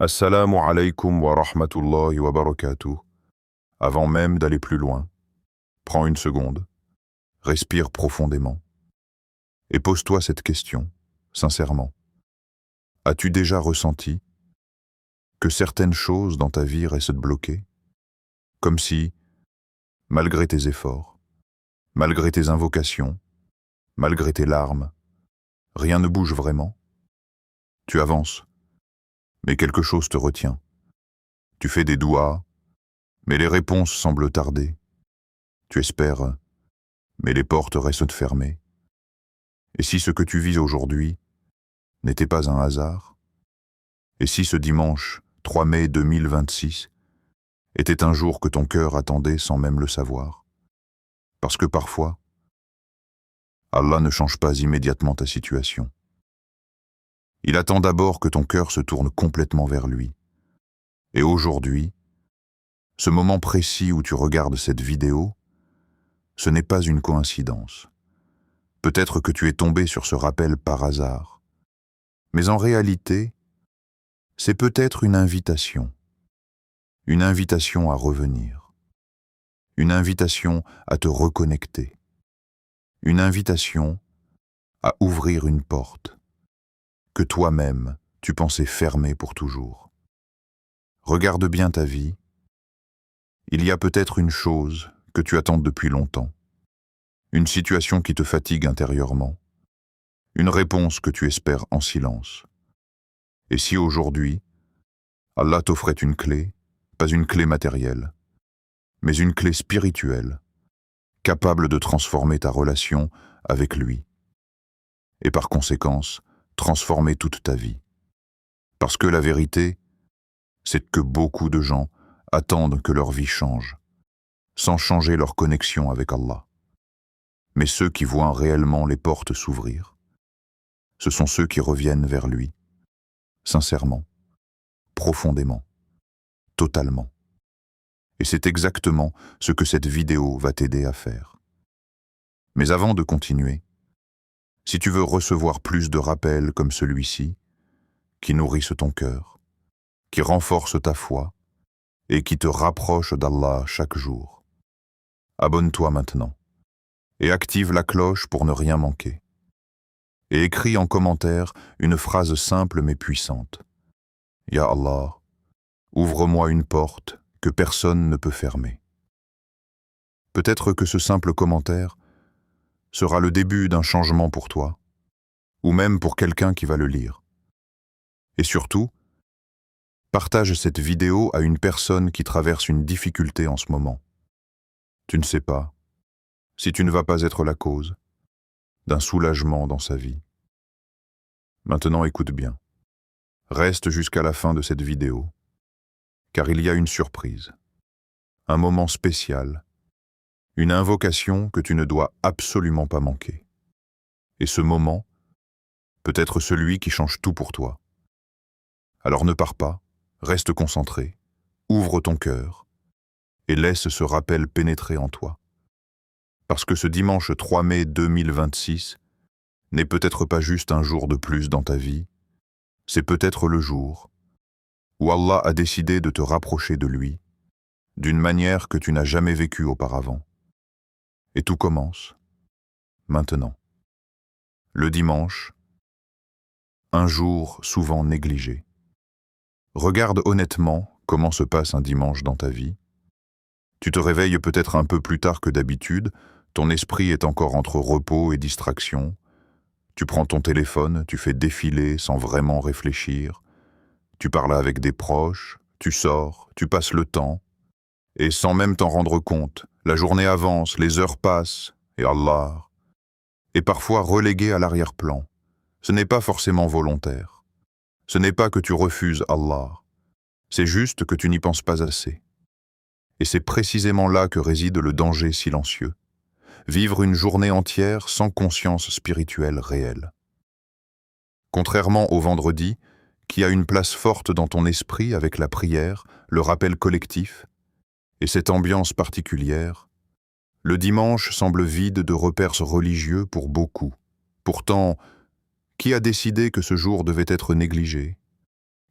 Assalamu alaikum wa rahmatullahi wa barakatuh. Avant même d'aller plus loin, prends une seconde, respire profondément et pose-toi cette question, sincèrement. As-tu déjà ressenti que certaines choses dans ta vie restent bloquées? Comme si, malgré tes efforts, malgré tes invocations, malgré tes larmes, rien ne bouge vraiment? Tu avances, mais quelque chose te retient. Tu fais des douas, mais les réponses semblent tarder. Tu espères, mais les portes restent fermées. Et si ce que tu vis aujourd'hui n'était pas un hasard? Et si ce dimanche 3 mai 2026 était un jour que ton cœur attendait sans même le savoir? Parce que parfois, Allah ne change pas immédiatement ta situation. Il attend d'abord que ton cœur se tourne complètement vers lui. Et aujourd'hui, ce moment précis où tu regardes cette vidéo, ce n'est pas une coïncidence. Peut-être que tu es tombé sur ce rappel par hasard. Mais en réalité, c'est peut-être une invitation à revenir, une invitation à te reconnecter, une invitation à ouvrir une porte que toi-même tu pensais fermer pour toujours. Regarde bien ta vie, il y a peut-être une chose que tu attends depuis longtemps, une situation qui te fatigue intérieurement, une réponse que tu espères en silence. Et si aujourd'hui, Allah t'offrait une clé, pas une clé matérielle, mais une clé spirituelle, capable de transformer ta relation avec lui, et par conséquence, transformer toute ta vie. Parce que la vérité, c'est que beaucoup de gens attendent que leur vie change, sans changer leur connexion avec Allah. Mais ceux qui voient réellement les portes s'ouvrir, ce sont ceux qui reviennent vers lui, sincèrement, profondément, totalement. Et c'est exactement ce que cette vidéo va t'aider à faire. Mais avant de continuer, si tu veux recevoir plus de rappels comme celui-ci, qui nourrissent ton cœur, qui renforcent ta foi et qui te rapprochent d'Allah chaque jour, abonne-toi maintenant et active la cloche pour ne rien manquer. Et écris en commentaire une phrase simple mais puissante. Ya Allah, ouvre-moi une porte que personne ne peut fermer. Peut-être que ce simple commentaire sera le début d'un changement pour toi, ou même pour quelqu'un qui va le lire. Et surtout, partage cette vidéo à une personne qui traverse une difficulté en ce moment. Tu ne sais pas si tu ne vas pas être la cause d'un soulagement dans sa vie. Maintenant, écoute bien. Reste jusqu'à la fin de cette vidéo, car il y a une surprise, un moment spécial, une invocation que tu ne dois absolument pas manquer. Et ce moment peut être celui qui change tout pour toi. Alors ne pars pas, reste concentré, ouvre ton cœur et laisse ce rappel pénétrer en toi. Parce que ce dimanche 3 mai 2026 n'est peut-être pas juste un jour de plus dans ta vie, c'est peut-être le jour où Allah a décidé de te rapprocher de lui d'une manière que tu n'as jamais vécue auparavant. Et tout commence maintenant. Le dimanche, un jour souvent négligé. Regarde honnêtement comment se passe un dimanche dans ta vie. Tu te réveilles peut-être un peu plus tard que d'habitude, ton esprit est encore entre repos et distraction. Tu prends ton téléphone, tu fais défiler sans vraiment réfléchir. Tu parles avec des proches, tu sors, tu passes le temps. Et sans même t'en rendre compte, la journée avance, les heures passent, et Allah est parfois relégué à l'arrière-plan. Ce n'est pas forcément volontaire. Ce n'est pas que tu refuses Allah. C'est juste que tu n'y penses pas assez. Et c'est précisément là que réside le danger silencieux. Vivre une journée entière sans conscience spirituelle réelle. Contrairement au vendredi, qui a une place forte dans ton esprit avec la prière, le rappel collectif, et cette ambiance particulière, le dimanche semble vide de repères religieux pour beaucoup. Pourtant, qui a décidé que ce jour devait être négligé?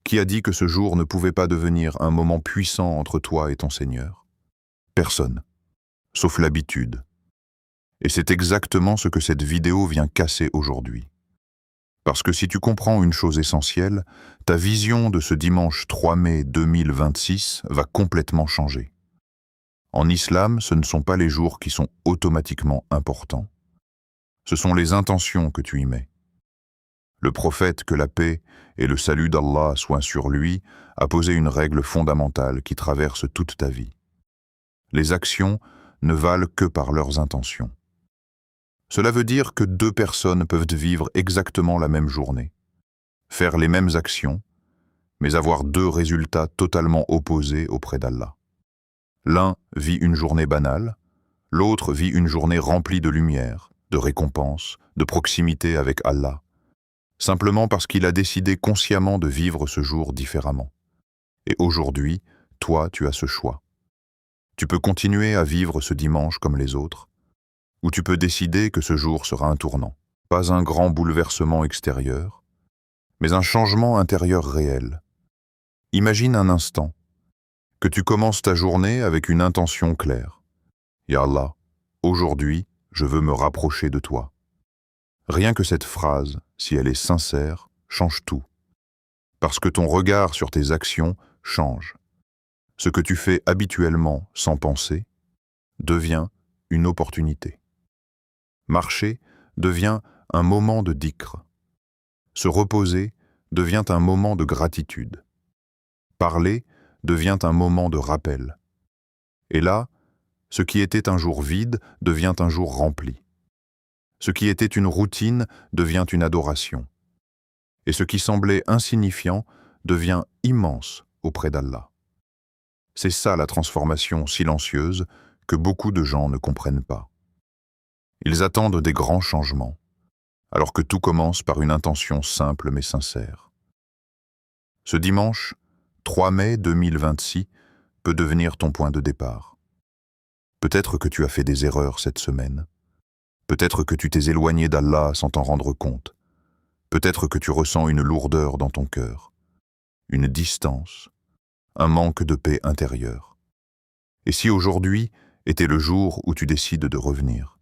Qui a dit que ce jour ne pouvait pas devenir un moment puissant entre toi et ton Seigneur? Personne, sauf l'habitude. Et c'est exactement ce que cette vidéo vient casser aujourd'hui. Parce que si tu comprends une chose essentielle, ta vision de ce dimanche 3 mai 2026 va complètement changer. En islam, ce ne sont pas les jours qui sont automatiquement importants. Ce sont les intentions que tu y mets. Le prophète, que la paix et le salut d'Allah soient sur lui, a posé une règle fondamentale qui traverse toute ta vie. Les actions ne valent que par leurs intentions. Cela veut dire que deux personnes peuvent vivre exactement la même journée, faire les mêmes actions, mais avoir deux résultats totalement opposés auprès d'Allah. L'un vit une journée banale, l'autre vit une journée remplie de lumière, de récompense, de proximité avec Allah, simplement parce qu'il a décidé consciemment de vivre ce jour différemment. Et aujourd'hui, toi, tu as ce choix. Tu peux continuer à vivre ce dimanche comme les autres, ou tu peux décider que ce jour sera un tournant. Pas un grand bouleversement extérieur, mais un changement intérieur réel. Imagine un instant que tu commences ta journée avec une intention claire. Ya Allah, aujourd'hui, je veux me rapprocher de toi. Rien que cette phrase, si elle est sincère, change tout. Parce que ton regard sur tes actions change. Ce que tu fais habituellement sans penser devient une opportunité. Marcher devient un moment de dhikr. Se reposer devient un moment de gratitude. Parler devient un moment de rappel. Et là, ce qui était un jour vide devient un jour rempli. Ce qui était une routine devient une adoration. Et ce qui semblait insignifiant devient immense auprès d'Allah. C'est ça la transformation silencieuse que beaucoup de gens ne comprennent pas. Ils attendent des grands changements, alors que tout commence par une intention simple mais sincère. Ce dimanche, 3 mai 2026, peut devenir ton point de départ. Peut-être que tu as fait des erreurs cette semaine. Peut-être que tu t'es éloigné d'Allah sans t'en rendre compte. Peut-être que tu ressens une lourdeur dans ton cœur, une distance, un manque de paix intérieure. Et si aujourd'hui était le jour où tu décides de revenir?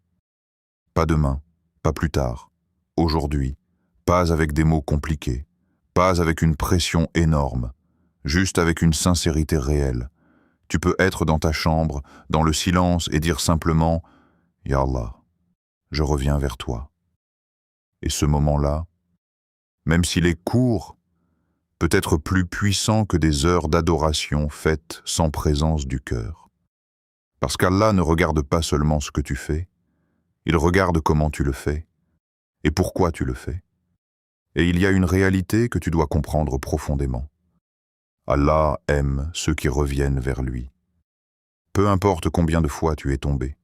Pas demain, pas plus tard, aujourd'hui, pas avec des mots compliqués, pas avec une pression énorme, juste avec une sincérité réelle. Tu peux être dans ta chambre, dans le silence et dire simplement « Ya Allah, je reviens vers toi ». Et ce moment-là, même s'il est court, peut être plus puissant que des heures d'adoration faites sans présence du cœur. Parce qu'Allah ne regarde pas seulement ce que tu fais, il regarde comment tu le fais et pourquoi tu le fais. Et il y a une réalité que tu dois comprendre profondément. Allah aime ceux qui reviennent vers lui. Peu importe combien de fois tu es tombé,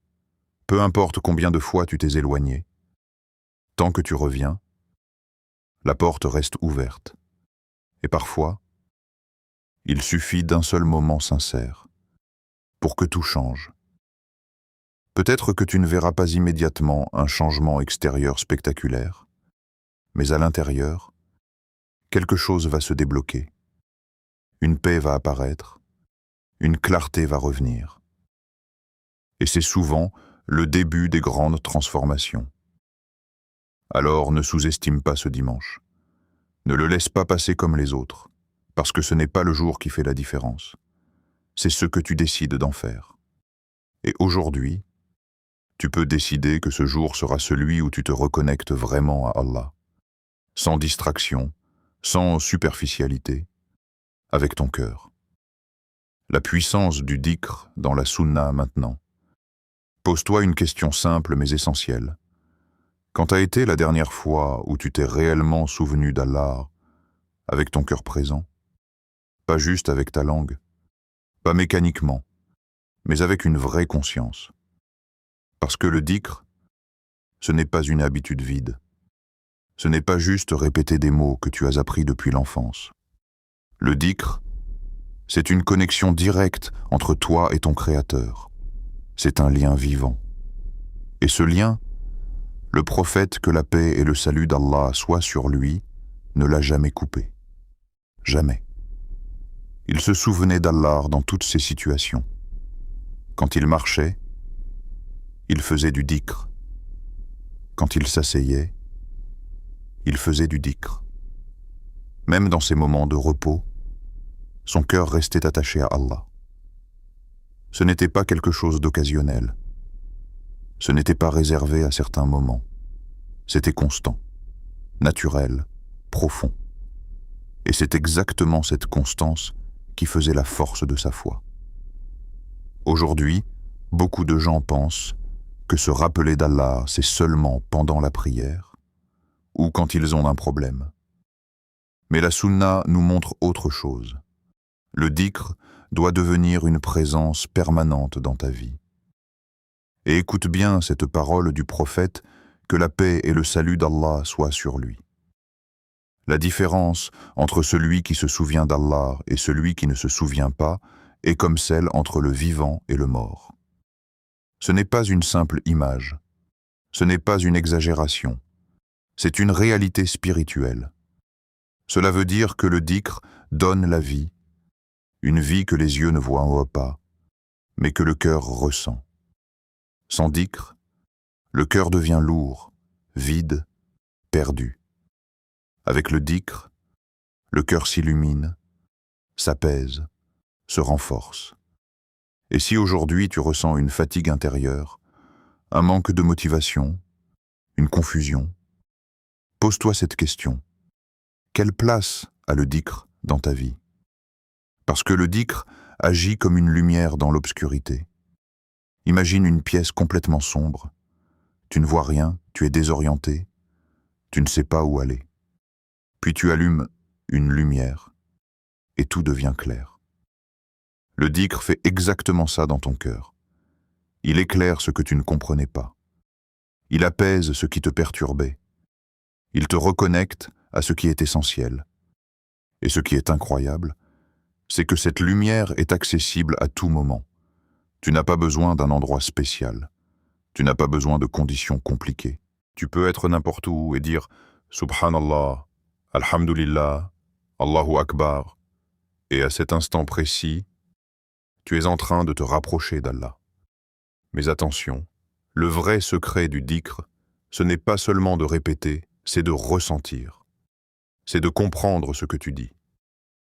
peu importe combien de fois tu t'es éloigné, tant que tu reviens, la porte reste ouverte. Et parfois, il suffit d'un seul moment sincère pour que tout change. Peut-être que tu ne verras pas immédiatement un changement extérieur spectaculaire, mais à l'intérieur, quelque chose va se débloquer. Une paix va apparaître, une clarté va revenir. Et c'est souvent le début des grandes transformations. Alors ne sous-estime pas ce dimanche. Ne le laisse pas passer comme les autres, parce que ce n'est pas le jour qui fait la différence. C'est ce que tu décides d'en faire. Et aujourd'hui, tu peux décider que ce jour sera celui où tu te reconnectes vraiment à Allah, sans distraction, sans superficialité, avec ton cœur. La puissance du dhikr dans la sunna maintenant. Pose-toi une question simple mais essentielle. Quand a été la dernière fois où tu t'es réellement souvenu d'Allah avec ton cœur présent? Pas juste avec ta langue, pas mécaniquement, mais avec une vraie conscience. Parce que le dhikr, ce n'est pas une habitude vide. Ce n'est pas juste répéter des mots que tu as appris depuis l'enfance. Le dhikr, c'est une connexion directe entre toi et ton Créateur. C'est un lien vivant. Et ce lien, le prophète, que la paix et le salut d'Allah soient sur lui, ne l'a jamais coupé. Jamais. Il se souvenait d'Allah dans toutes ces situations. Quand il marchait, il faisait du dhikr. Quand il s'asseyait, il faisait du dhikr. Même dans ses moments de repos, son cœur restait attaché à Allah. Ce n'était pas quelque chose d'occasionnel. Ce n'était pas réservé à certains moments. C'était constant, naturel, profond. Et c'est exactement cette constance qui faisait la force de sa foi. Aujourd'hui, beaucoup de gens pensent que se rappeler d'Allah, c'est seulement pendant la prière ou quand ils ont un problème. Mais la sunna nous montre autre chose. Le dhikr doit devenir une présence permanente dans ta vie. Et écoute bien cette parole du prophète, que la paix et le salut d'Allah soient sur lui. La différence entre celui qui se souvient d'Allah et celui qui ne se souvient pas est comme celle entre le vivant et le mort. Ce n'est pas une simple image, ce n'est pas une exagération, c'est une réalité spirituelle. Cela veut dire que le dhikr donne la vie, une vie que les yeux ne voient pas, mais que le cœur ressent. Sans dhikr, le cœur devient lourd, vide, perdu. Avec le dhikr, le cœur s'illumine, s'apaise, se renforce. Et si aujourd'hui tu ressens une fatigue intérieure, un manque de motivation, une confusion, pose-toi cette question. Quelle place a le dhikr dans ta vie? Parce que le dhikr agit comme une lumière dans l'obscurité. Imagine une pièce complètement sombre. Tu ne vois rien, tu es désorienté, tu ne sais pas où aller. Puis tu allumes une lumière et tout devient clair. Le dhikr fait exactement ça dans ton cœur. Il éclaire ce que tu ne comprenais pas. Il apaise ce qui te perturbait. Il te reconnecte à ce qui est essentiel. Et ce qui est incroyable, c'est que cette lumière est accessible à tout moment. Tu n'as pas besoin d'un endroit spécial. Tu n'as pas besoin de conditions compliquées. Tu peux être n'importe où et dire « Subhanallah, Alhamdulillah, Allahu Akbar » et à cet instant précis, tu es en train de te rapprocher d'Allah. Mais attention, le vrai secret du dhikr, ce n'est pas seulement de répéter, c'est de ressentir. C'est de comprendre ce que tu dis.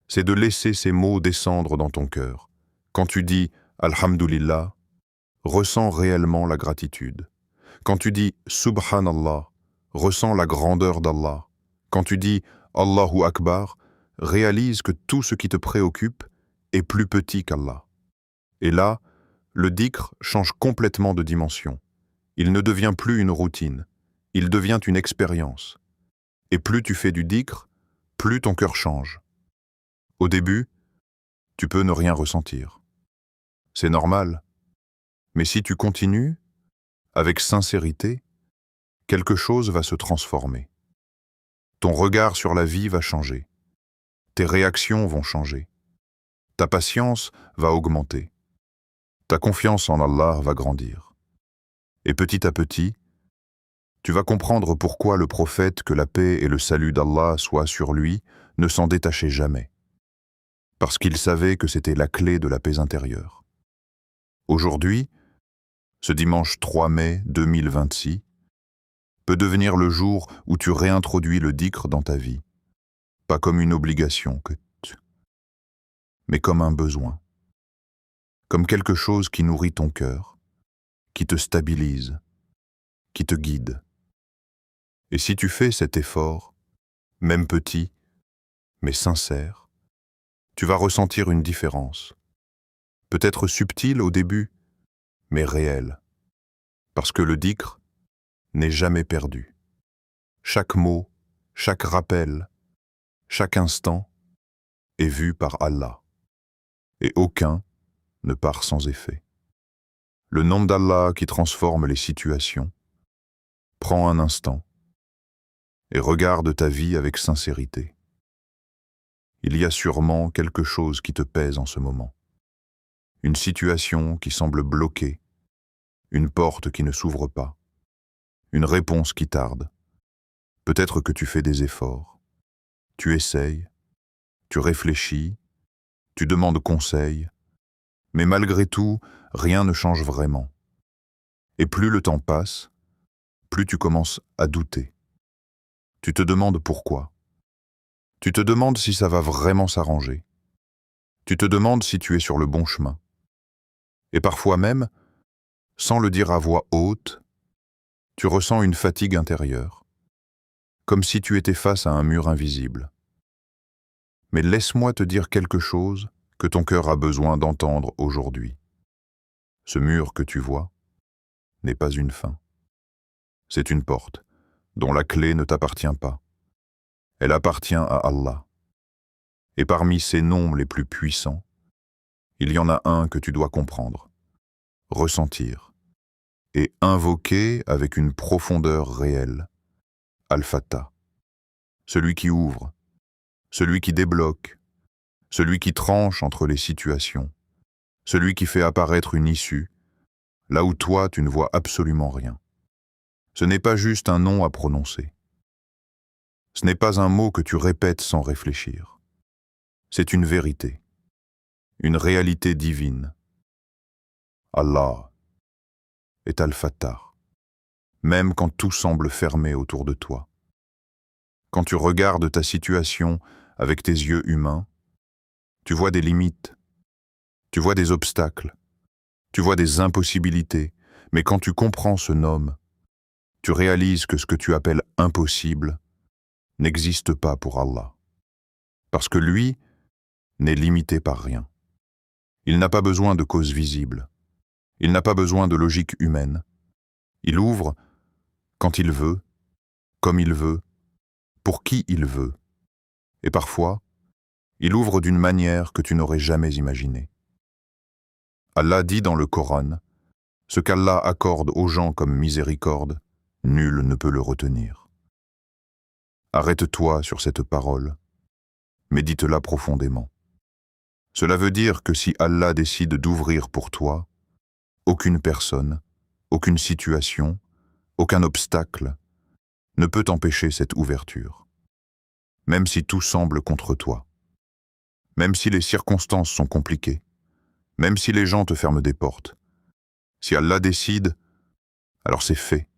C'est de laisser ces mots descendre dans ton cœur. Quand tu dis « Alhamdulillah », ressens réellement la gratitude. Quand tu dis « Subhanallah », ressens la grandeur d'Allah. Quand tu dis « Allahu Akbar », réalise que tout ce qui te préoccupe est plus petit qu'Allah. Et là, le dhikr change complètement de dimension. Il ne devient plus une routine, il devient une expérience. Et plus tu fais du dhikr, plus ton cœur change. Au début, tu peux ne rien ressentir. C'est normal. Mais si tu continues, avec sincérité, quelque chose va se transformer. Ton regard sur la vie va changer. Tes réactions vont changer. Ta patience va augmenter. Ta confiance en Allah va grandir. Et petit à petit, tu vas comprendre pourquoi le prophète, que la paix et le salut d'Allah soient sur lui, ne s'en détachait jamais. Parce qu'il savait que c'était la clé de la paix intérieure. Aujourd'hui, ce dimanche 3 mai 2026, peut devenir le jour où tu réintroduis le dhikr dans ta vie, pas comme une obligation, mais comme un besoin, comme quelque chose qui nourrit ton cœur, qui te stabilise, qui te guide. Et si tu fais cet effort, même petit, mais sincère, tu vas ressentir une différence, peut-être subtile au début, mais réelle, parce que le dhikr n'est jamais perdu. Chaque mot, chaque rappel, chaque instant est vu par Allah, et aucun ne part sans effet. Le nom d'Allah qui transforme les situations, prends un instant et regarde ta vie avec sincérité. Il y a sûrement quelque chose qui te pèse en ce moment. Une situation qui semble bloquée, une porte qui ne s'ouvre pas, une réponse qui tarde. Peut-être que tu fais des efforts, tu essayes, Tu réfléchis, tu demandes conseil, mais malgré tout, rien ne change vraiment. Et plus le temps passe, plus tu commences à douter. Tu te demandes pourquoi. Tu te demandes si ça va vraiment s'arranger. Tu te demandes si tu es sur le bon chemin. Et parfois même, sans le dire à voix haute, tu ressens une fatigue intérieure, comme si tu étais face à un mur invisible. Mais laisse-moi te dire quelque chose que ton cœur a besoin d'entendre aujourd'hui. Ce mur que tu vois n'est pas une fin. C'est une porte dont la clé ne t'appartient pas. Elle appartient à Allah. Et parmi ces noms les plus puissants, il y en a un que tu dois comprendre, ressentir et invoquer avec une profondeur réelle. Al-Fattah, celui qui ouvre, celui qui débloque, celui qui tranche entre les situations, celui qui fait apparaître une issue, là où toi tu ne vois absolument rien. Ce n'est pas juste un nom à prononcer. Ce n'est pas un mot que tu répètes sans réfléchir. C'est une vérité, une réalité divine. Allah est Al-Fattah, même quand tout semble fermé autour de toi. Quand tu regardes ta situation avec tes yeux humains, tu vois des limites, tu vois des obstacles, tu vois des impossibilités, mais quand tu comprends ce nom, tu réalises que ce que tu appelles impossible n'existe pas pour Allah. Parce que lui n'est limité par rien. Il n'a pas besoin de cause visible. Il n'a pas besoin de logique humaine. Il ouvre quand il veut, comme il veut, pour qui il veut. Et parfois, il ouvre d'une manière que tu n'aurais jamais imaginée. Allah dit dans le Coran, ce qu'Allah accorde aux gens comme miséricorde, nul ne peut le retenir. Arrête-toi sur cette parole, médite-la profondément. Cela veut dire que si Allah décide d'ouvrir pour toi, aucune personne, aucune situation, aucun obstacle ne peut empêcher cette ouverture. Même si tout semble contre toi, même si les circonstances sont compliquées, même si les gens te ferment des portes, si Allah décide, alors c'est fait.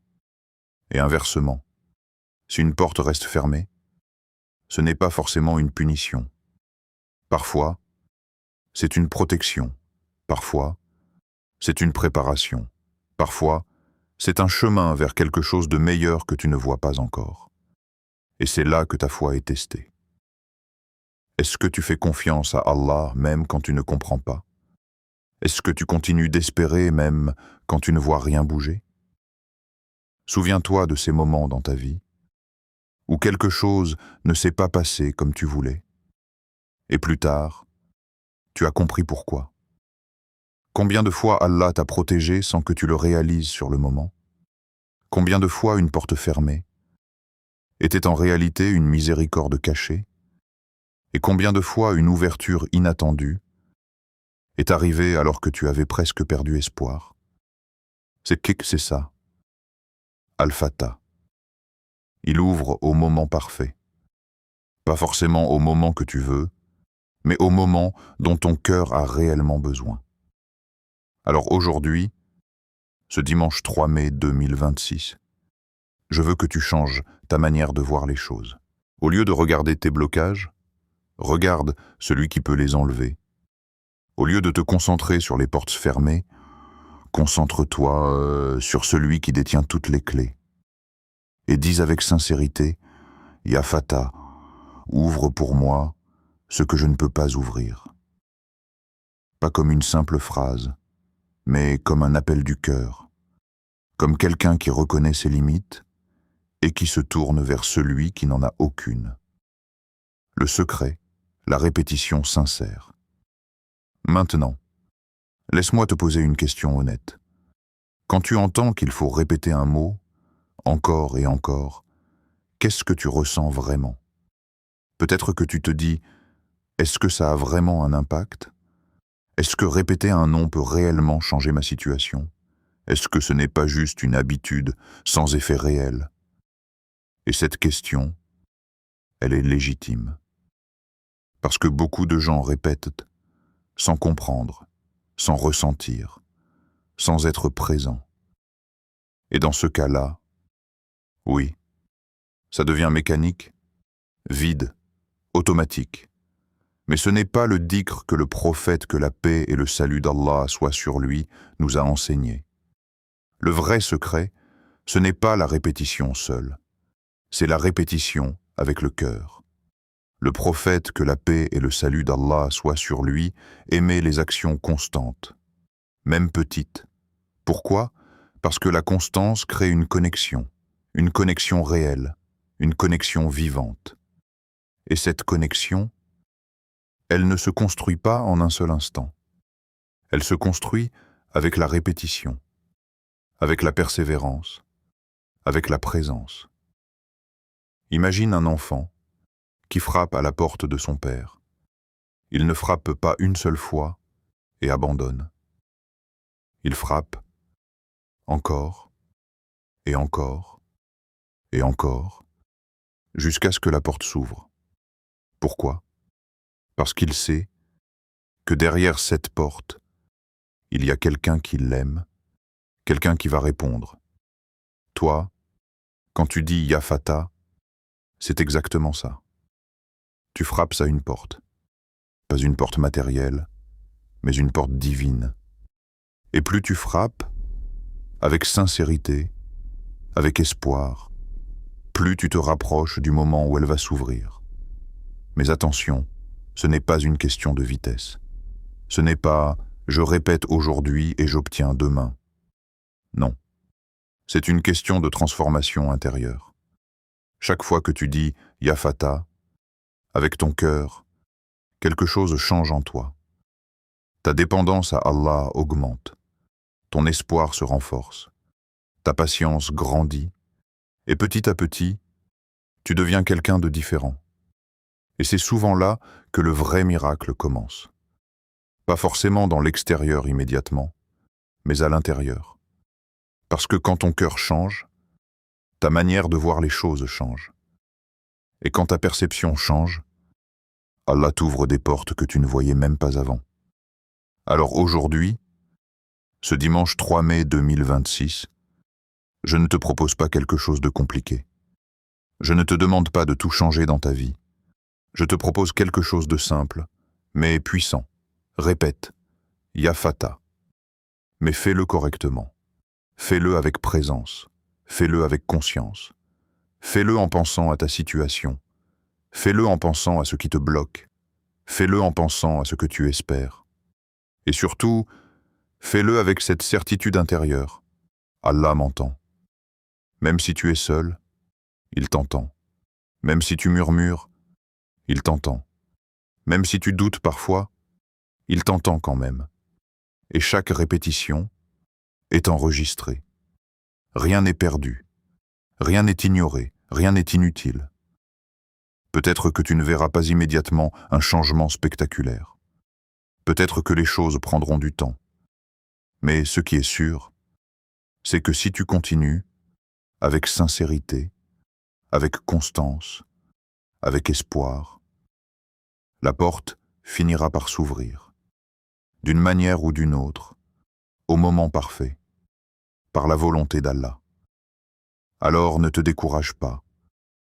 Et inversement, si une porte reste fermée, ce n'est pas forcément une punition. Parfois, c'est une protection. Parfois, c'est une préparation. Parfois, c'est un chemin vers quelque chose de meilleur que tu ne vois pas encore. Et c'est là que ta foi est testée. Est-ce que tu fais confiance à Allah même quand tu ne comprends pas? Est-ce que tu continues d'espérer même quand tu ne vois rien bouger? Souviens-toi de ces moments dans ta vie où quelque chose ne s'est pas passé comme tu voulais. Et plus tard, tu as compris pourquoi. Combien de fois Allah t'a protégé sans que tu le réalises sur le moment? Combien de fois une porte fermée était en réalité une miséricorde cachée? Et combien de fois une ouverture inattendue est arrivée alors que tu avais presque perdu espoir? C'est ça, Al-Fattah. Il ouvre au moment parfait. Pas forcément au moment que tu veux, mais au moment dont ton cœur a réellement besoin. Alors aujourd'hui, ce dimanche 3 mai 2026, je veux que tu changes ta manière de voir les choses. Au lieu de regarder tes blocages, regarde celui qui peut les enlever. Au lieu de te concentrer sur les portes fermées, concentre-toi sur celui qui détient toutes les clés. Et dis avec sincérité, Ya Fattah, ouvre pour moi ce que je ne peux pas ouvrir. Pas comme une simple phrase, mais comme un appel du cœur, comme quelqu'un qui reconnaît ses limites et qui se tourne vers celui qui n'en a aucune. Le secret, la répétition sincère. Maintenant, laisse-moi te poser une question honnête. Quand tu entends qu'il faut répéter un mot, encore et encore, qu'est-ce que tu ressens vraiment? Peut-être que tu te dis, est-ce que ça a vraiment un impact? Est-ce que répéter un nom peut réellement changer ma situation? Est-ce que ce n'est pas juste une habitude sans effet réel? Et cette question, elle est légitime. Parce que beaucoup de gens répètent sans comprendre, sans ressentir, sans être présent. Et dans ce cas-là, oui, ça devient mécanique, vide, automatique. Mais ce n'est pas le dhikr que le prophète, que la paix et le salut d'Allah soient sur lui, nous a enseigné. Le vrai secret, ce n'est pas la répétition seule, c'est la répétition avec le cœur. Le prophète, que la paix et le salut d'Allah soient sur lui, aimait les actions constantes, même petites. Pourquoi? Parce que la constance crée une connexion réelle, une connexion vivante. Et cette connexion, elle ne se construit pas en un seul instant. Elle se construit avec la répétition, avec la persévérance, avec la présence. Imagine un enfant qui frappe à la porte de son père. Il ne frappe pas une seule fois et abandonne. Il frappe encore et encore et encore, jusqu'à ce que la porte s'ouvre. Pourquoi? Parce qu'il sait que derrière cette porte, il y a quelqu'un qui l'aime, quelqu'un qui va répondre. Toi, quand tu dis Ya Fata, c'est exactement ça. Tu frappes à une porte. Pas une porte matérielle, mais une porte divine. Et plus tu frappes, avec sincérité, avec espoir, plus tu te rapproches du moment où elle va s'ouvrir. Mais attention, ce n'est pas une question de vitesse. Ce n'est pas « je répète aujourd'hui et j'obtiens demain ». Non. C'est une question de transformation intérieure. Chaque fois que tu dis « Ya Fata », avec ton cœur, quelque chose change en toi. Ta dépendance à Allah augmente. Ton espoir se renforce. Ta patience grandit. Et petit à petit, tu deviens quelqu'un de différent. Et c'est souvent là que le vrai miracle commence. Pas forcément dans l'extérieur immédiatement, mais à l'intérieur. Parce que quand ton cœur change, ta manière de voir les choses change. Et quand ta perception change, Allah t'ouvre des portes que tu ne voyais même pas avant. Alors aujourd'hui, ce dimanche 3 mai 2026, je ne te propose pas quelque chose de compliqué. Je ne te demande pas de tout changer dans ta vie. Je te propose quelque chose de simple, mais puissant. Répète, Ya Fata. Mais fais-le correctement. Fais-le avec présence. Fais-le avec conscience. Fais-le en pensant à ta situation. Fais-le en pensant à ce qui te bloque. Fais-le en pensant à ce que tu espères. Et surtout, fais-le avec cette certitude intérieure. Allah m'entend. Même si tu es seul, il t'entend. Même si tu murmures, il t'entend. Même si tu doutes parfois, il t'entend quand même. Et chaque répétition est enregistrée. Rien n'est perdu. Rien n'est ignoré. Rien n'est inutile. Peut-être que tu ne verras pas immédiatement un changement spectaculaire. Peut-être que les choses prendront du temps. Mais ce qui est sûr, c'est que si tu continues, avec sincérité, avec constance, avec espoir, la porte finira par s'ouvrir, d'une manière ou d'une autre, au moment parfait, par la volonté d'Allah. Alors ne te décourage pas,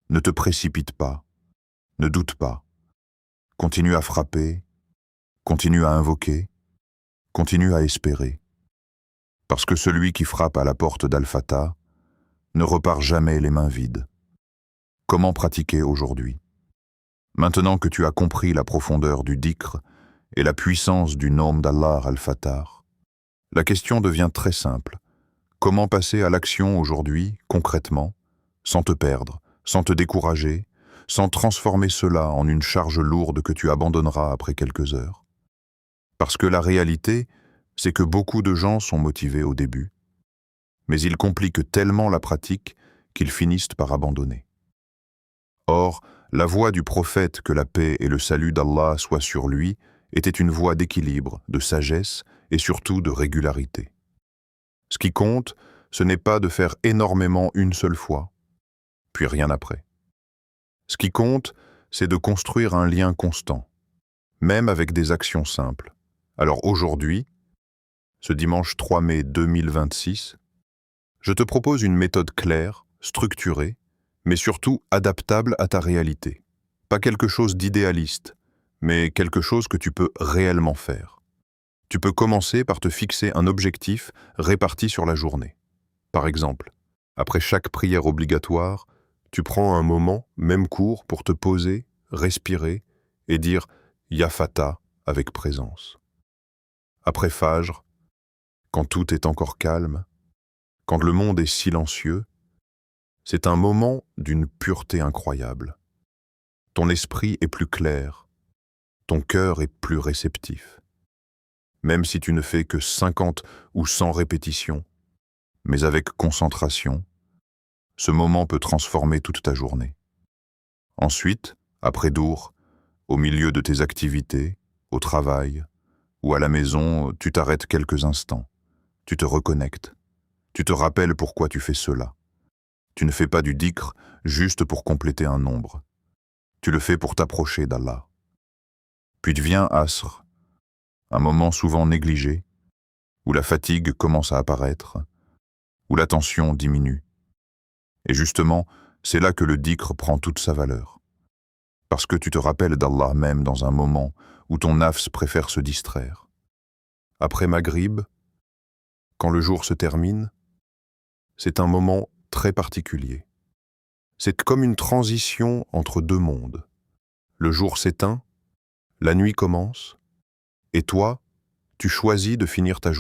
ne te précipite pas, ne doute pas. Continue à frapper, continue à invoquer, continue à espérer. Parce que celui qui frappe à la porte d'Al-Fata ne repart jamais les mains vides. Comment pratiquer aujourd'hui? Maintenant que tu as compris la profondeur du dhikr et la puissance du nom d'Allah Al-Fattar, la question devient très simple. Comment passer à l'action aujourd'hui, concrètement, sans te perdre, sans te décourager, sans transformer cela en une charge lourde que tu abandonneras après quelques heures? Parce que la réalité, c'est que beaucoup de gens sont motivés au début, mais ils compliquent tellement la pratique qu'ils finissent par abandonner. Or, la voie du prophète, que la paix et le salut d'Allah soient sur lui, était une voie d'équilibre, de sagesse et surtout de régularité. Ce qui compte, ce n'est pas de faire énormément une seule fois, puis rien après. Ce qui compte, c'est de construire un lien constant, même avec des actions simples. Alors aujourd'hui, ce dimanche 3 mai 2026, je te propose une méthode claire, structurée, mais surtout adaptable à ta réalité. Pas quelque chose d'idéaliste, mais quelque chose que tu peux réellement faire. Tu peux commencer par te fixer un objectif réparti sur la journée. Par exemple, après chaque prière obligatoire, tu prends un moment, même court, pour te poser, respirer et dire « Ya Fatah » avec présence. Après Fajr, quand tout est encore calme, quand le monde est silencieux, c'est un moment d'une pureté incroyable. Ton esprit est plus clair, ton cœur est plus réceptif. Même si tu ne fais que 50 ou 100 répétitions, mais avec concentration, ce moment peut transformer toute ta journée. Ensuite, après Dour, au milieu de tes activités, au travail ou à la maison, tu t'arrêtes quelques instants, tu te reconnectes, tu te rappelles pourquoi tu fais cela. Tu ne fais pas du dhikr juste pour compléter un nombre. Tu le fais pour t'approcher d'Allah. Puis vient Asr, un moment souvent négligé, où la fatigue commence à apparaître, où la tension diminue. Et justement, c'est là que le dhikr prend toute sa valeur. Parce que tu te rappelles d'Allah même dans un moment où ton nafs préfère se distraire. Après Maghrib, quand le jour se termine, c'est un moment très particulier. C'est comme une transition entre deux mondes. Le jour s'éteint, la nuit commence, et toi, tu choisis de finir ta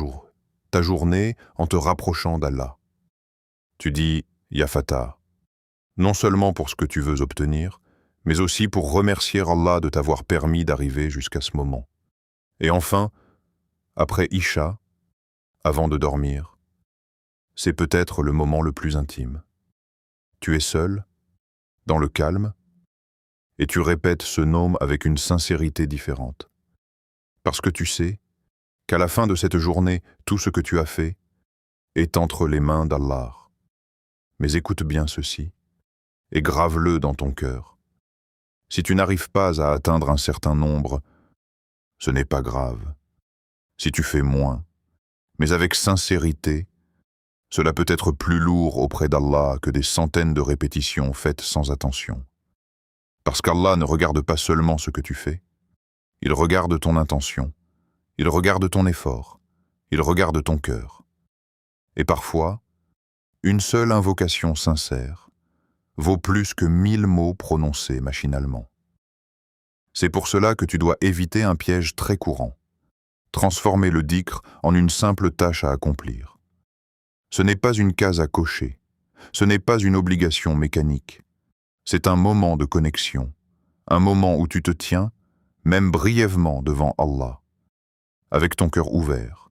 journée en te rapprochant d'Allah. Tu dis « Ya Fatah », non seulement pour ce que tu veux obtenir, mais aussi pour remercier Allah de t'avoir permis d'arriver jusqu'à ce moment. Et enfin, après Isha, avant de dormir, c'est peut-être le moment le plus intime. Tu es seul, dans le calme, et tu répètes ce nom avec une sincérité différente. Parce que tu sais qu'à la fin de cette journée, tout ce que tu as fait est entre les mains d'Allah. Mais écoute bien ceci, et grave-le dans ton cœur. Si tu n'arrives pas à atteindre un certain nombre, ce n'est pas grave. Si tu fais moins, mais avec sincérité, cela peut être plus lourd auprès d'Allah que des centaines de répétitions faites sans attention. Parce qu'Allah ne regarde pas seulement ce que tu fais, il regarde ton intention, il regarde ton effort, il regarde ton cœur. Et parfois, une seule invocation sincère vaut plus que 1000 mots prononcés machinalement. C'est pour cela que tu dois éviter un piège très courant, transformer le dhikr en une simple tâche à accomplir. Ce n'est pas une case à cocher, ce n'est pas une obligation mécanique. C'est un moment de connexion, un moment où tu te tiens, même brièvement devant Allah, avec ton cœur ouvert.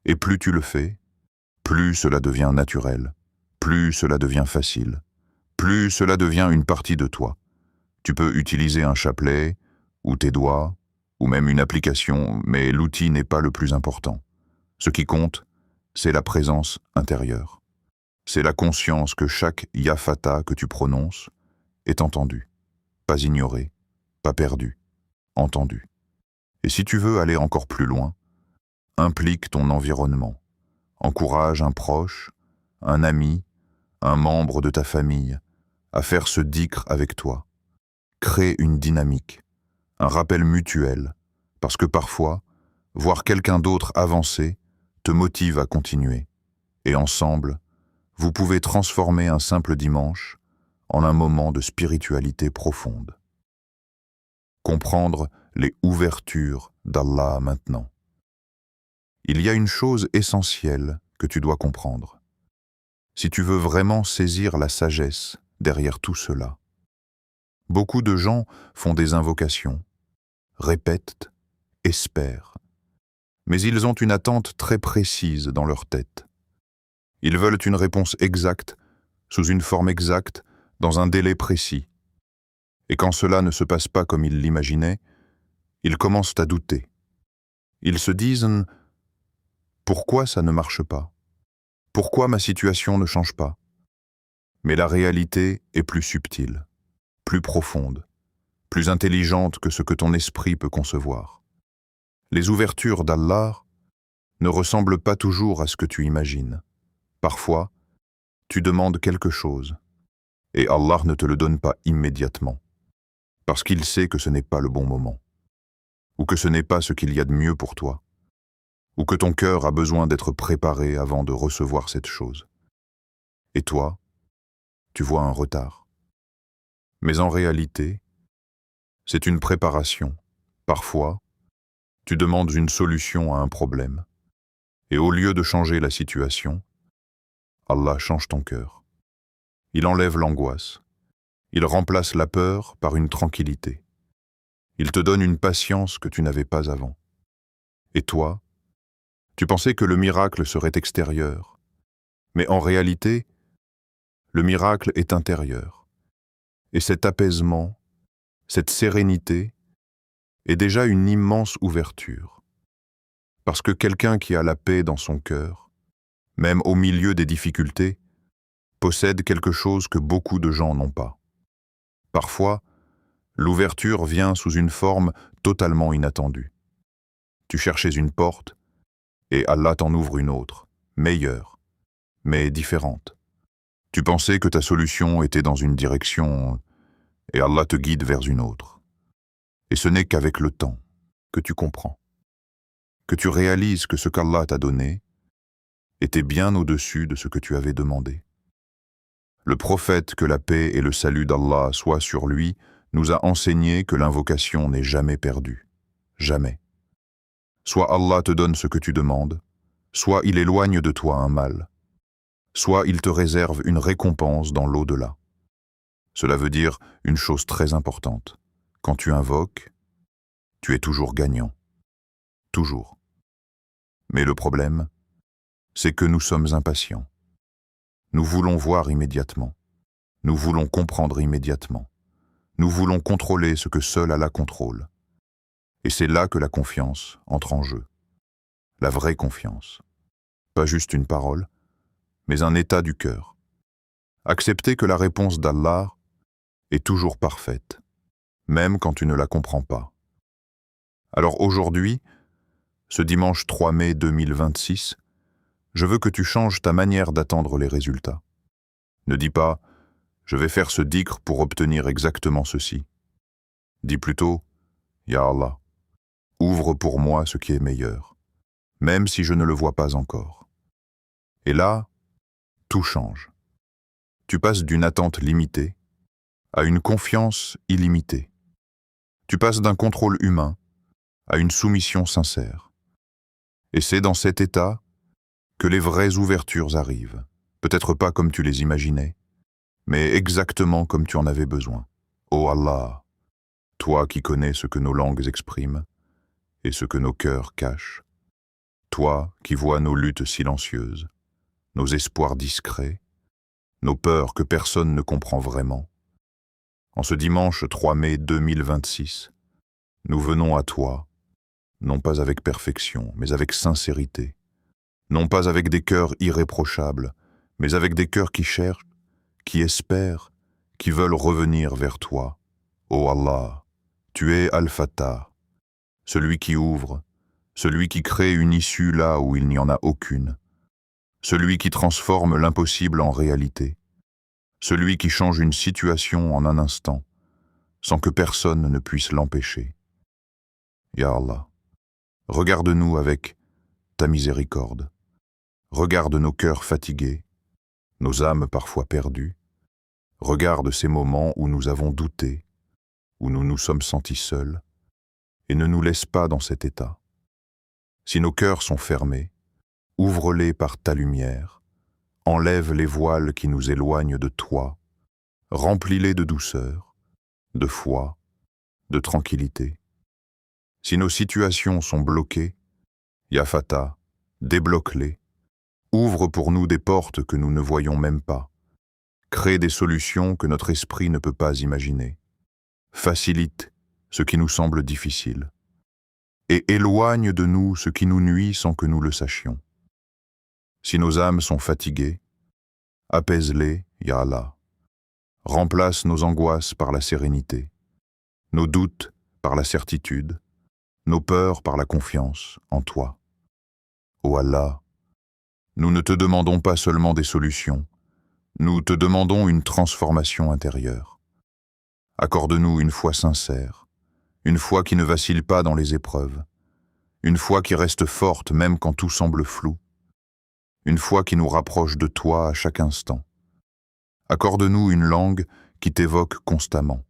Et plus tu le fais, plus cela devient naturel, plus cela devient facile, plus cela devient une partie de toi. Tu peux utiliser un chapelet, ou tes doigts, ou même une application, mais l'outil n'est pas le plus important. Ce qui compte, c'est la présence intérieure. C'est la conscience que chaque Ya Fatah que tu prononces est entendu, pas ignoré, pas perdu, entendu. Et si tu veux aller encore plus loin, implique ton environnement. Encourage un proche, un ami, un membre de ta famille à faire ce dhikr avec toi. Crée une dynamique, un rappel mutuel, parce que parfois, voir quelqu'un d'autre avancer te motive à continuer. Et ensemble, vous pouvez transformer un simple dimanche en un moment de spiritualité profonde. Comprendre les ouvertures d'Allah maintenant. Il y a une chose essentielle que tu dois comprendre. Si tu veux vraiment saisir la sagesse derrière tout cela, beaucoup de gens font des invocations, répètent, espèrent. Mais ils ont une attente très précise dans leur tête. Ils veulent une réponse exacte, sous une forme exacte, dans un délai précis. Et quand cela ne se passe pas comme ils l'imaginaient, ils commencent à douter. Ils se disent « Pourquoi ça ne marche pas? Pourquoi ma situation ne change pas ?» Mais la réalité est plus subtile, plus profonde. plus intelligente que ce que ton esprit peut concevoir. Les ouvertures d'Allah ne ressemblent pas toujours à ce que tu imagines. Parfois, tu demandes quelque chose, et Allah ne te le donne pas immédiatement, parce qu'il sait que ce n'est pas le bon moment, ou que ce n'est pas ce qu'il y a de mieux pour toi, ou que ton cœur a besoin d'être préparé avant de recevoir cette chose. Et toi, tu vois un retard. Mais en réalité, c'est une préparation. Parfois, tu demandes une solution à un problème, et au lieu de changer la situation, Allah change ton cœur. Il enlève l'angoisse. Il remplace la peur par une tranquillité. Il te donne une patience que tu n'avais pas avant. Et toi, tu pensais que le miracle serait extérieur. Mais en réalité, le miracle est intérieur. Et cet apaisement, cette sérénité, est déjà une immense ouverture. Parce que quelqu'un qui a la paix dans son cœur, même au milieu des difficultés, possède quelque chose que beaucoup de gens n'ont pas. Parfois, l'ouverture vient sous une forme totalement inattendue. Tu cherchais une porte, et Allah t'en ouvre une autre, meilleure, mais différente. Tu pensais que ta solution était dans une direction, et Allah te guide vers une autre. Et ce n'est qu'avec le temps que tu comprends, que tu réalises que ce qu'Allah t'a donné était bien au-dessus de ce que tu avais demandé. Le prophète, que la paix et le salut d'Allah soient sur lui, nous a enseigné que l'invocation n'est jamais perdue. Jamais. Soit Allah te donne ce que tu demandes, soit il éloigne de toi un mal, soit il te réserve une récompense dans l'au-delà. Cela veut dire une chose très importante. Quand tu invoques, tu es toujours gagnant. Toujours. Mais le problème, c'est que nous sommes impatients. Nous voulons voir immédiatement. Nous voulons comprendre immédiatement. Nous voulons contrôler ce que seul Allah contrôle. Et c'est là que la confiance entre en jeu. La vraie confiance. Pas juste une parole, mais un état du cœur. Accepter que la réponse d'Allah est toujours parfaite, même quand tu ne la comprends pas. Alors aujourd'hui, ce dimanche 3 mai 2026, je veux que tu changes ta manière d'attendre les résultats. Ne dis pas « je vais faire ce dhikr pour obtenir exactement ceci ». Dis plutôt « Ya Allah, ouvre pour moi ce qui est meilleur, même si je ne le vois pas encore ». Et là, tout change. Tu passes d'une attente limitée à une confiance illimitée. Tu passes d'un contrôle humain à une soumission sincère. Et c'est dans cet état que les vraies ouvertures arrivent. Peut-être pas comme tu les imaginais, mais exactement comme tu en avais besoin. Ô Allah, toi qui connais ce que nos langues expriment et ce que nos cœurs cachent, toi qui vois nos luttes silencieuses, nos espoirs discrets, nos peurs que personne ne comprend vraiment. En ce dimanche 3 mai 2026, nous venons à toi, non pas avec perfection, mais avec sincérité, non pas avec des cœurs irréprochables, mais avec des cœurs qui cherchent, qui espèrent, qui veulent revenir vers toi. Ô Allah, tu es Al-Fattah, celui qui ouvre, celui qui crée une issue là où il n'y en a aucune, celui qui transforme l'impossible en réalité, celui qui change une situation en un instant, sans que personne ne puisse l'empêcher. Ya Allah, regarde-nous avec ta miséricorde. Regarde nos cœurs fatigués, nos âmes parfois perdues. Regarde ces moments où nous avons douté, où nous nous sommes sentis seuls, et ne nous laisse pas dans cet état. Si nos cœurs sont fermés, ouvre-les par ta lumière, enlève les voiles qui nous éloignent de toi, remplis-les de douceur, de foi, de tranquillité. Si nos situations sont bloquées, Ya Fattah, débloque-les, ouvre pour nous des portes que nous ne voyons même pas, crée des solutions que notre esprit ne peut pas imaginer, facilite ce qui nous semble difficile, et éloigne de nous ce qui nous nuit sans que nous le sachions. Si nos âmes sont fatiguées, apaise-les, Ya Allah. Remplace nos angoisses par la sérénité. nos doutes par la certitude, nos peurs par la confiance en toi. Ô Allah, nous ne te demandons pas seulement des solutions, nous te demandons une transformation intérieure. Accorde-nous une foi sincère, une foi qui ne vacille pas dans les épreuves, une foi qui reste forte même quand tout semble flou, une foi qui nous rapproche de toi à chaque instant. Accorde-nous une langue qui t'évoque constamment,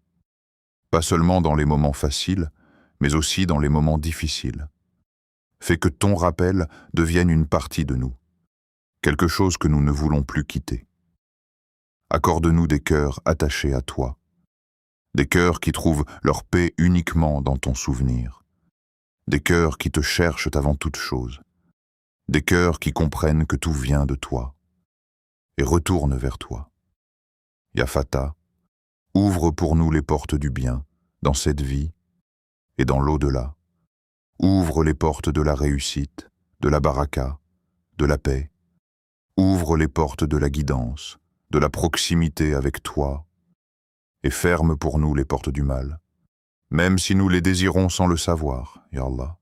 pas seulement dans les moments faciles, mais aussi dans les moments difficiles. Fais que ton rappel devienne une partie de nous, quelque chose que nous ne voulons plus quitter. Accorde-nous des cœurs attachés à toi, des cœurs qui trouvent leur paix uniquement dans ton souvenir, des cœurs qui te cherchent avant toute chose, des cœurs qui comprennent que tout vient de toi et retournent vers toi. Ya Fatah, ouvre pour nous les portes du bien dans cette vie et dans l'au-delà. Ouvre les portes de la réussite, de la baraka, de la paix. Ouvre les portes de la guidance, de la proximité avec toi, et ferme pour nous les portes du mal, même si nous les désirons sans le savoir, Ya Allah.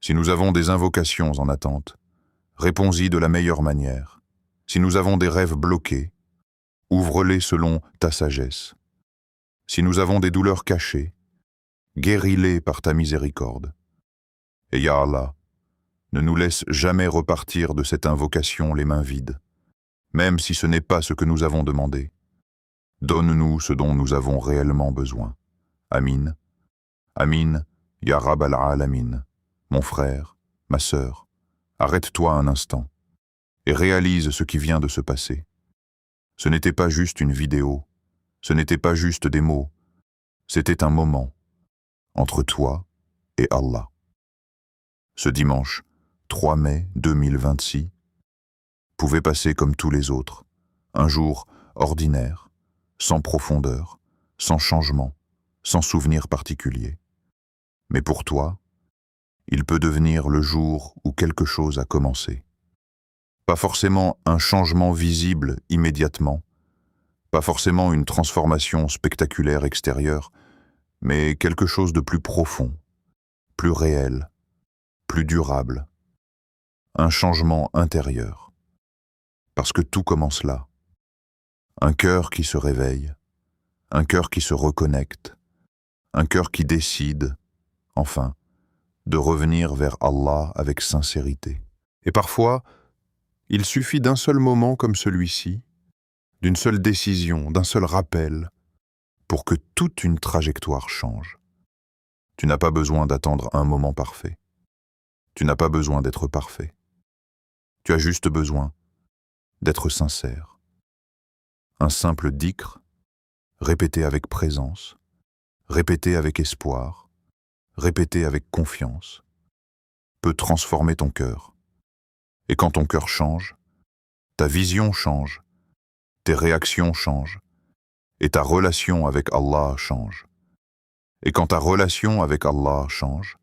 Si nous avons des invocations en attente, réponds-y de la meilleure manière. Si nous avons des rêves bloqués, ouvre-les selon ta sagesse. Si nous avons des douleurs cachées, guéris-les par ta miséricorde. Et Ya Allah, ne nous laisse jamais repartir de cette invocation les mains vides, même si ce n'est pas ce que nous avons demandé. Donne-nous ce dont nous avons réellement besoin. Amin. Amin, Ya Rab al-Alamin. Mon frère, ma sœur, arrête-toi un instant et réalise ce qui vient de se passer. Ce n'était pas juste une vidéo, ce n'était pas juste des mots, c'était un moment entre toi et Allah. Ce dimanche 3 mai 2026 pouvait passer comme tous les autres, un jour ordinaire, sans profondeur, sans changement, sans souvenir particulier. Mais pour toi, il peut devenir le jour où quelque chose a commencé. Pas forcément un changement visible immédiatement, pas forcément une transformation spectaculaire extérieure, mais quelque chose de plus profond, plus réel, plus durable. Un changement intérieur. Parce que tout commence là. Un cœur qui se réveille, un cœur qui se reconnecte, un cœur qui décide, enfin, de revenir vers Allah avec sincérité. Et parfois, il suffit d'un seul moment comme celui-ci, d'une seule décision, d'un seul rappel, pour que toute une trajectoire change. Tu n'as pas besoin d'attendre un moment parfait. Tu n'as pas besoin d'être parfait. Tu as juste besoin d'être sincère. Un simple dhikr, répété avec présence, répété avec espoir, répété avec confiance, peut transformer ton cœur. Et quand ton cœur change, ta vision change, tes réactions changent, et ta relation avec Allah change. Et quand ta relation avec Allah change,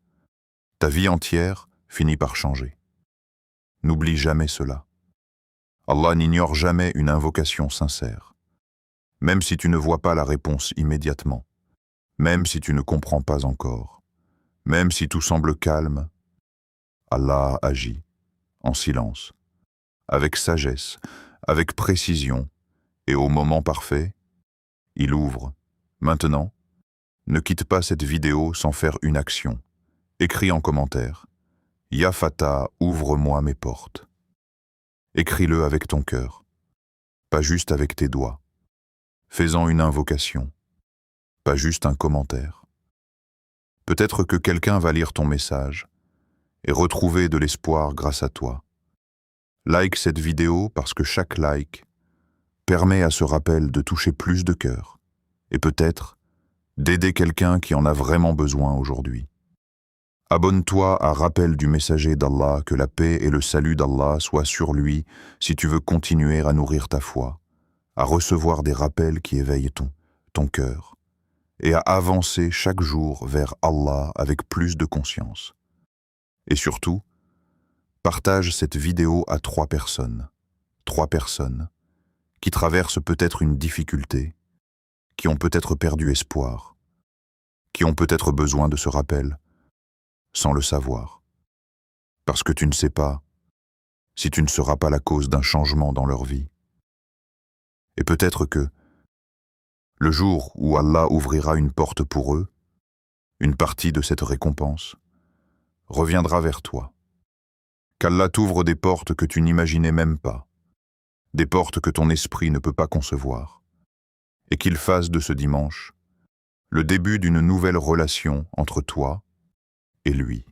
ta vie entière finit par changer. N'oublie jamais cela. Allah n'ignore jamais une invocation sincère. Même si tu ne vois pas la réponse immédiatement, même si tu ne comprends pas encore, même si tout semble calme, Allah agit, en silence, avec sagesse, avec précision, et au moment parfait, il ouvre. Maintenant, ne quitte pas cette vidéo sans faire une action. Écris en commentaire. Ya Fatah, ouvre-moi mes portes. Écris-le avec ton cœur, pas juste avec tes doigts. Fais-en une invocation, pas juste un commentaire. Peut-être que quelqu'un va lire ton message et retrouver de l'espoir grâce à toi. Like cette vidéo parce que chaque like permet à ce rappel de toucher plus de cœurs et peut-être d'aider quelqu'un qui en a vraiment besoin aujourd'hui. Abonne-toi à Rappel du Messager d'Allah, que la paix et le salut d'Allah soient sur lui si tu veux continuer à nourrir ta foi, à recevoir des rappels qui éveillent ton cœur et à avancer chaque jour vers Allah avec plus de conscience. Et surtout, partage cette vidéo à 3 personnes qui traversent peut-être une difficulté, qui ont peut-être perdu espoir, qui ont peut-être besoin de ce rappel, sans le savoir, parce que tu ne sais pas si tu ne seras pas la cause d'un changement dans leur vie. Et peut-être que, le jour où Allah ouvrira une porte pour eux, une partie de cette récompense reviendra vers toi. Qu'Allah t'ouvre des portes que tu n'imaginais même pas, des portes que ton esprit ne peut pas concevoir, et qu'il fasse de ce dimanche le début d'une nouvelle relation entre toi et lui.